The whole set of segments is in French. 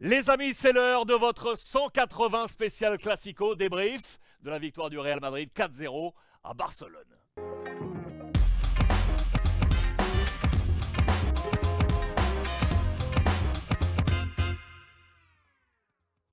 Les amis, c'est l'heure de votre 180 spécial Classico débrief de la victoire du Real Madrid 4-0 à Barcelone.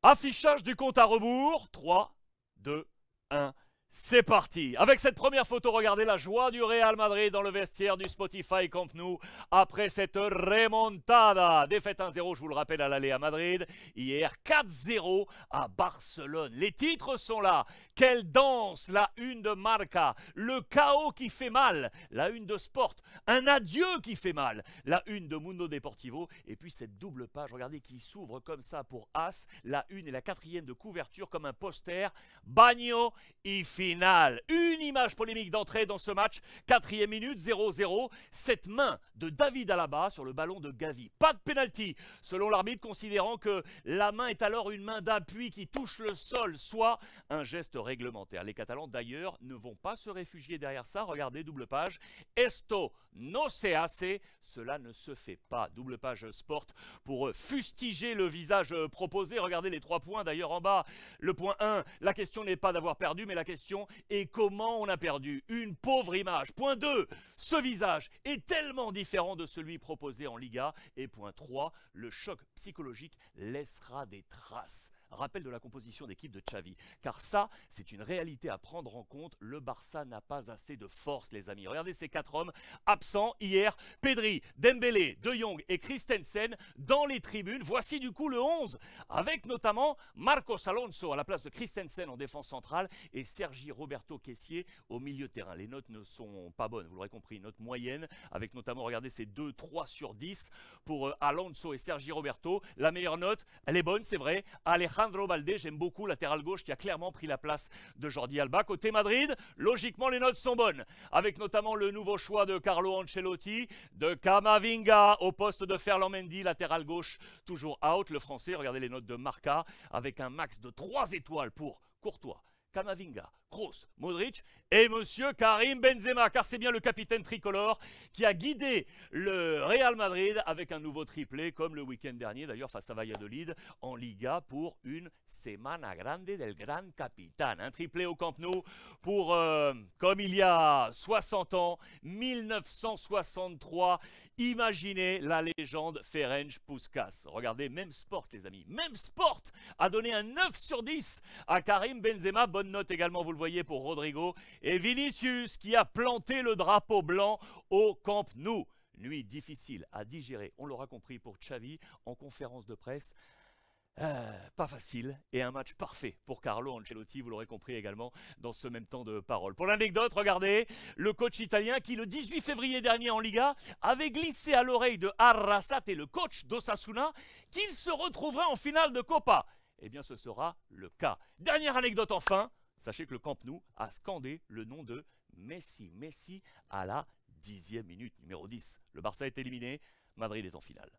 Affichage du compte à rebours. 3, 2, 1. C'est parti. Avec cette première photo, regardez la joie du Real Madrid dans le vestiaire du Spotify Camp Nou après cette remontada. Défaite 1-0, je vous le rappelle, à l'aller à Madrid. Hier, 4-0 à Barcelone. Les titres sont là. Quelle danse, la une de Marca. Le chaos qui fait mal, la une de Sport. Un adieu qui fait mal, la une de Mundo Deportivo. Et puis cette double page, regardez, qui s'ouvre comme ça pour As. La une et la quatrième de couverture comme un poster. Bagno y finale. Une image polémique d'entrée dans ce match. 4e minute, 0-0. Cette main de David Alaba sur le ballon de Gavi. Pas de pénalty, selon l'arbitre, considérant que la main est alors une main d'appui qui touche le sol, soit un geste réglementaire. Les Catalans, d'ailleurs, ne vont pas se réfugier derrière ça. Regardez, double page. Esto no se hace. Cela ne se fait pas. Double page Sport pour fustiger le visage proposé. Regardez les 3 points, d'ailleurs, en bas. Le point 1, la question n'est pas d'avoir perdu, mais la question est comment on a perdu. Une pauvre image. Point 2, ce visage est tellement différent de celui proposé en Liga. Et point 3, le choc psychologique laissera des traces. Rappel de la composition d'équipe de Xavi, car ça, c'est une réalité à prendre en compte. Le Barça n'a pas assez de force, les amis. Regardez ces 4 hommes absents hier. Pedri, Dembélé, De Jong et Christensen dans les tribunes. Voici du coup le 11, avec notamment Marcos Alonso à la place de Christensen en défense centrale et Sergi Roberto Kessié au milieu de terrain. Les notes ne sont pas bonnes, vous l'aurez compris, note moyenne, avec notamment, regardez, ces 2, 3 sur 10 pour Alonso et Sergi Roberto. La meilleure note, elle est bonne, c'est vrai, Alejandro Balde, j'aime beaucoup, latéral gauche qui a clairement pris la place de Jordi Alba. Côté Madrid, logiquement les notes sont bonnes, avec notamment le nouveau choix de Carlo Ancelotti, de Camavinga au poste de Ferland Mendy, latéral gauche toujours out. Le français, regardez les notes de Marca, avec un max de 3 étoiles pour Courtois, Camavinga, Kroos, Modric et monsieur Karim Benzema, car c'est bien le capitaine tricolore qui a guidé le Real Madrid avec un nouveau triplé, comme le week-end dernier d'ailleurs face à Valladolid en Liga pour une Semana Grande del Gran Capitán. Un triplé au Camp Nou pour, comme il y a 60 ans, 1963. Imaginez la légende Ferenc Puskás. Regardez, même Sport les amis, même Sport a donné un 9 sur 10 à Karim Benzema. Bonne note également, vous le voyez, pour Rodrigo et Vinicius qui a planté le drapeau blanc au Camp Nou. Nuit difficile à digérer, on l'aura compris, pour Xavi en conférence de presse. Pas facile, et un match parfait pour Carlo Ancelotti, vous l'aurez compris également dans ce même temps de parole. Pour l'anecdote, regardez, le coach italien qui le 18 février dernier en Liga avait glissé à l'oreille de Arrasate, le coach d'Osasuna, qu'il se retrouverait en finale de Copa. Eh bien ce sera le cas. Dernière anecdote enfin, sachez que le Camp Nou a scandé le nom de Messi. Messi à la 10e minute, numéro 10. Le Barça est éliminé, Madrid est en finale.